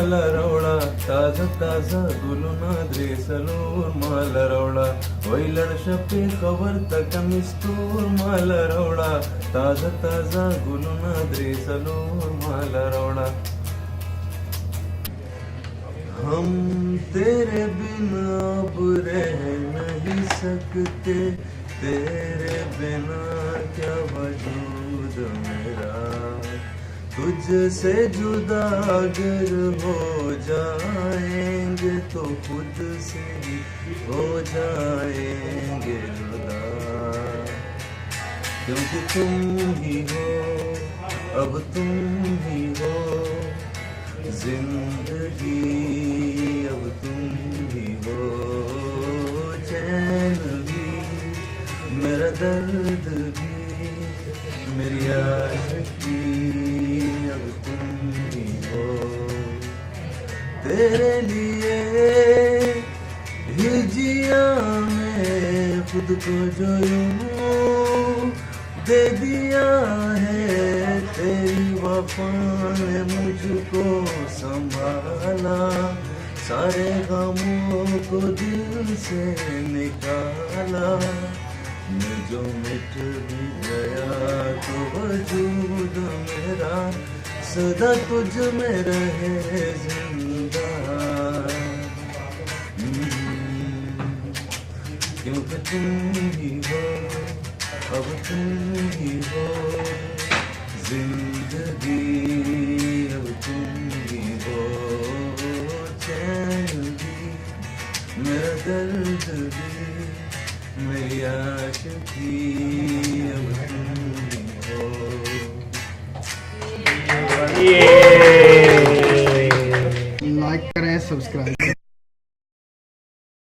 मालरवळा ताजा ताजा गुलुना द्रेसलूर मालरवळा वैलड शपे खबर तक मिस्तूर मालरवळा ताजा ताजा गुलुना द्रेसलूर मालरवळा हम तेरे बिना अब रह नहीं सकते तेरे बिना क्या वजूद मेरा तुझसे जुदा अगर हो जाएंगे तो खुद से ही हो जाएंगे जुदा क्योंकि तुम ही हो अब तुम ही हो जिंदगी अब तुम ही हो चैन भी मेरा दर्द भी मेरी आशिकी अब तुम ही हो तेरे लिए ही जिया मैं खुद को जो यूं दे दिया है तेरी वफा ने मुझको संभाला सारे गमों को दिल से निकाला मैं जो मिट भी गया तो वजूद मेरा सदा तुझ में रहे जिंदा क्योंकि तुम ही हो अब तुम ही हो जिंदगी अब तुम ही हो चैन भी मेरा दर्द भी मेरी आशिकी अब तुम ही हो लाइक करें सब्सक्राइब करें